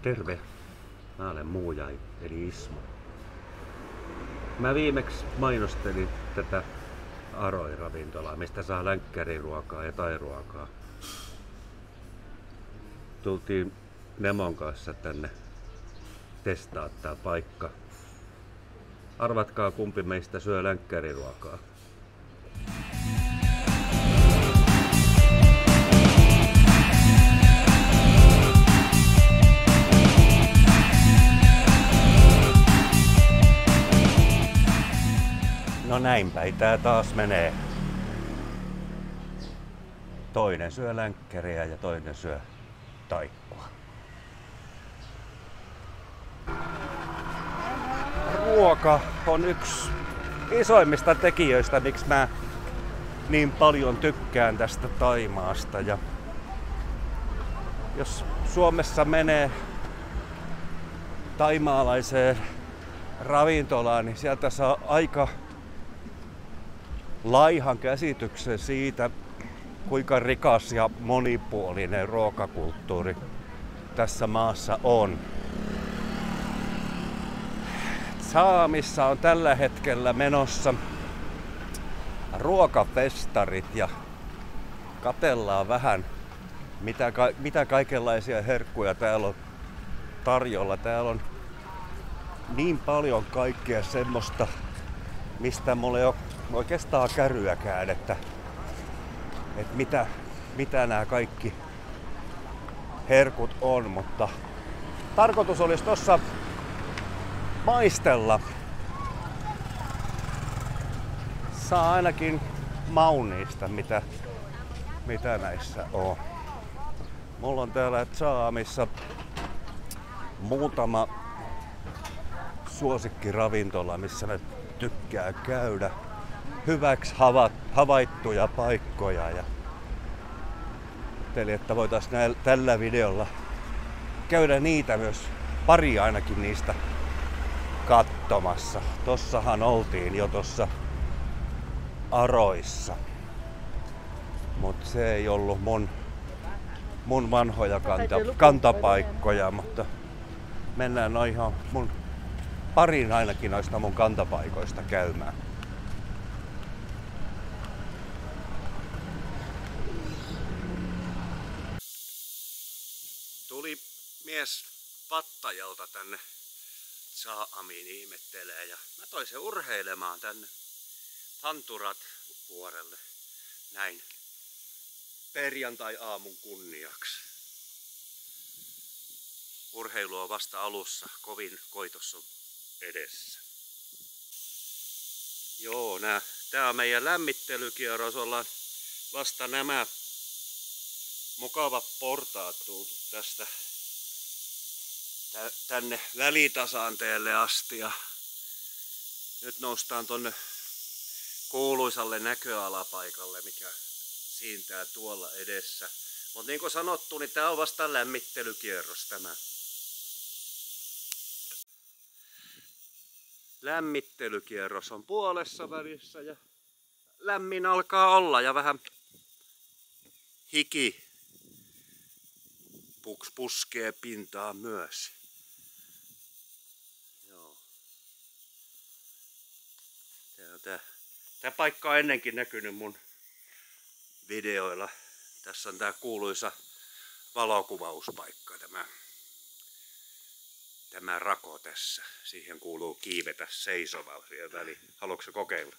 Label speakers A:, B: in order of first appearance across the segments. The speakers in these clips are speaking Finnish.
A: Terve, mä olen Muujai eli Ismo. Mä viimeksi mainostelin tätä Aroi-ravintolaa, mistä saa länkkäriruokaa ja thairuokaa. Tultiin Nemon kanssa tänne testaa tää paikka. Arvatkaa kumpi meistä syö länkkäriruokaa. No näin päin tää taas menee. Toinen syö länkkäriä ja toinen syö taikkua. Ruoka on yksi isoimmista tekijöistä, miksi mä niin paljon tykkään tästä Thaimaasta. Ja jos Suomessa menee thaimaalaiseen ravintolaan, niin sieltä saa aika laihan käsityksen siitä, kuinka rikas ja monipuolinen ruokakulttuuri tässä maassa on. Saamissa on tällä hetkellä menossa ruokafestarit ja katsellaan vähän, mitä kaikenlaisia herkkuja täällä on tarjolla. Täällä on niin paljon kaikkea semmoista, mistä mulla ei ole oikeastaan käryäkään, että mitä nämä kaikki herkut on, mutta tarkoitus olisi tossa maistella. Saa ainakin maun niistä, mitä näissä on. Mulla on täällä Saamissa muutama suosikkiravintola, missä mä tykkään käydä. Hyväksi havaittuja paikkoja ja ajattelin, että voitaisiin tällä videolla käydä niitä myös, pari ainakin niistä katsomassa. Tossahan oltiin jo tossa Aroissa, mutta se ei ollut mun vanhoja kantapaikkoja, mutta mennään ihan parin ainakin noista mun kantapaikoista käymään. Tuli mies Pattajalta tänne Saamiin ihmettelee ja mä toin sen urheilemaan tänne Hanturat vuorelle näin perjantai-aamun kunniaksi. Urheilu on vasta alussa, kovin koitos on edessä. Joo, tää on meidän lämmittelykierros, ollaan vasta nämä mukavat portaat tultu tästä tänne Välitasanteelle asti ja nyt noustaan tonne kuuluisalle näköalapaikalle, mikä siintää tuolla edessä. Mutta niin kuin sanottu, niin tää on vasta lämmittelykierros tämä. Lämmittelykierros on puolessa välissä ja lämmin alkaa olla ja vähän hiki puskee pintaa myös. Joo. Tää paikka on ennenkin näkynyt mun videoilla. Tässä on tää kuuluisa valokuvauspaikka, tämä rako tässä. Siihen kuuluu kiivetä seisovalla siihen väliin. Haluatko kokeilla?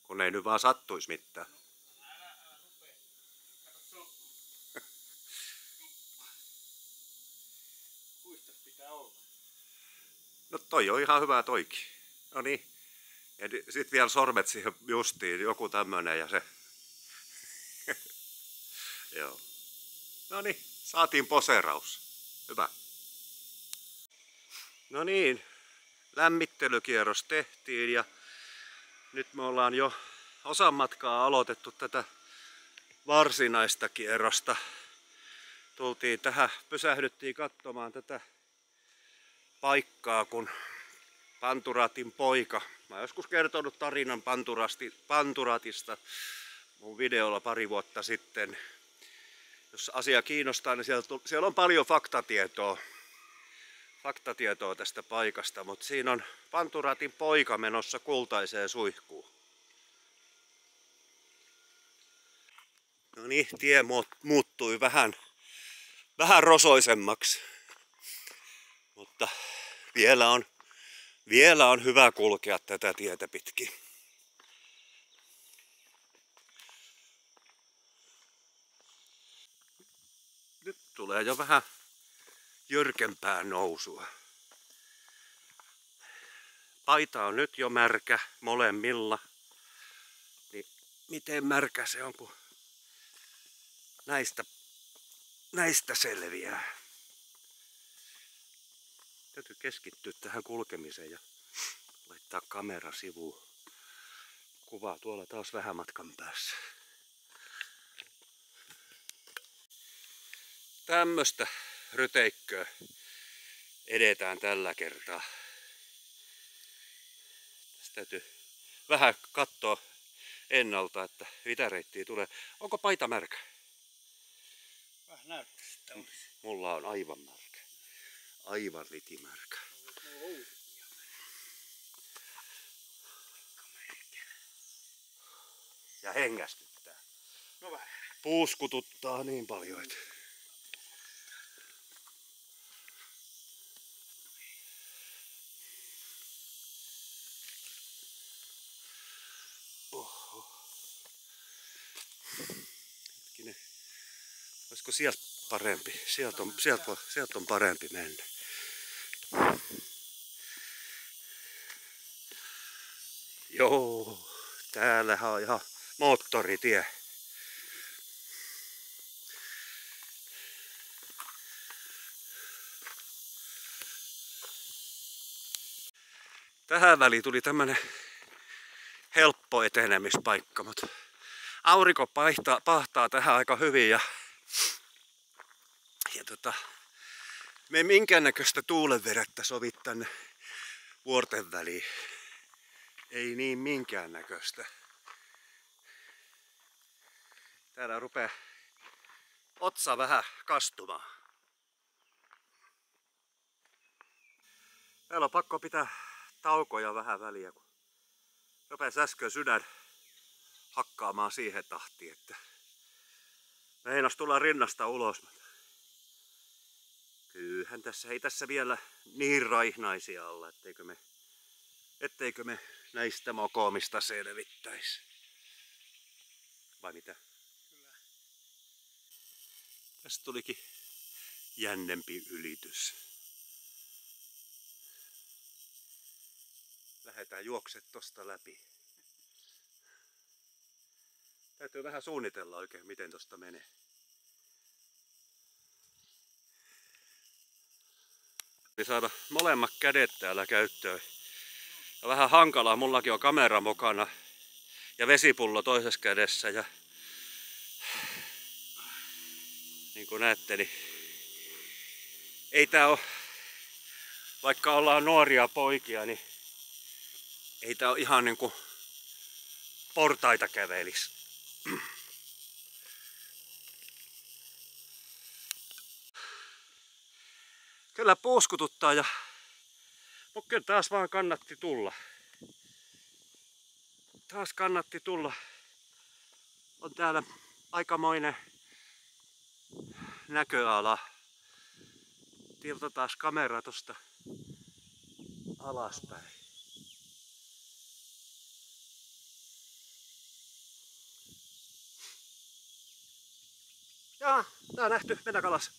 A: Kun ei nyt vaan sattuisi mitään.
B: Älä rupee. Kato, se on. Kuistas pitää olla.
A: No toi on ihan hyvä toikin. No niin. Ja sit vielä sormet siihen justiin, joku tämmönen ja se. Joo. No niin, saatiin poseeraus. Hyvä. No niin, lämmittelykierros tehtiin ja nyt me ollaan jo osan matkaa aloitettu tätä varsinaista kierrosta. tultiin tähän, pysähdyttiin katsomaan tätä paikkaa, kun Panturatin poika. Mä oon joskus kertonut tarinan Panturatista mun videolla pari vuotta sitten. Jos asia kiinnostaa, niin siellä on paljon faktatietoa tästä paikasta, mutta siinä on Panturatin poika menossa kultaiseen suihkuun. No niin, tie muuttui vähän rosoisemmaksi, mutta vielä on hyvä kulkea tätä tietä pitkin. Nyt tulee jo vähän jyrkempää nousua. Paita on nyt jo märkä molemmilla. Niin miten märkä se on, kun näistä selviää. Täytyy keskittyä tähän kulkemiseen ja laittaa kamera sivuun. Kuvaa tuolla taas vähän matkan päässä. Tämmöstä ryteikköä edetään tällä kertaa. Tästä täytyy vähän katsoa ennalta, että mitä reittiä tulee. Onko paita märkä?
B: Vähän näyttäisi, että olisi.
A: Mulla on aivan märkä. Aivan litimärkä. Ja hengästyttää.
B: No vähän.
A: Puuskututtaa niin paljon, että... Hetkinen. Olisiko sieltä parempi? Sieltä on parempi mennä. Joo, täällähän on ihan moottoritie. Tähän väliin tuli tämmönen helppo etenemispaikka, mutta aurinko pahtaa tähän aika hyvin ja me ei minkäännäköistä tuulenvedettä sovi tänne vuorten väliin. Ei niin minkäännäköistä. Täällä rupeaa otsa vähän kastumaan. Täällä on pakko pitää taukoja vähän väliä, kun rupesi äsken sydän hakkaamaan siihen tahtiin, että meinas tulla rinnasta ulos. Kyllähän tässä ei tässä vielä niin raihnaisia olla, etteikö me näistä mokoomista selvittäisi. Vai mitä?
B: Kyllä.
A: Tästä tulikin jännempi ylitys. Lähdetään juokset tosta läpi. Täytyy vähän suunnitella oikein, miten tosta menee. Saada molemmat kädet täällä käyttöön. Ja vähän hankalaa, mullakin on kamera mukana ja vesipullo toisessa kädessä. Ja niin kuin näette, niin ei tää ole, vaikka ollaan nuoria poikia, niin ei tää ole ihan niin kuin portaita kävelis. Kyllä puuskututtaa mutta kyllä taas vaan kannatti tulla. Taas kannatti tulla. On täällä aikamoinen näköala. Tilta taas kamera tosta alaspäin. Jaa, tää on nähty, mennään kalas.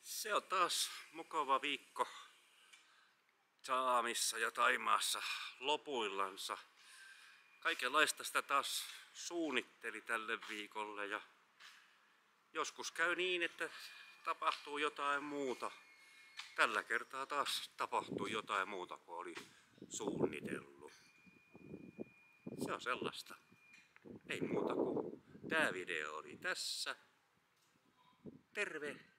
A: Se on taas mukava viikko Saamissa ja Thaimaassa lopuillansa. Kaikenlaista sitä taas suunnitteli tälle viikolle ja joskus käy niin, että tapahtuu jotain muuta. Tällä kertaa taas tapahtui jotain muuta kuin oli suunnitellut. Se on sellaista. Ei muuta kuin tää video oli tässä. Terve!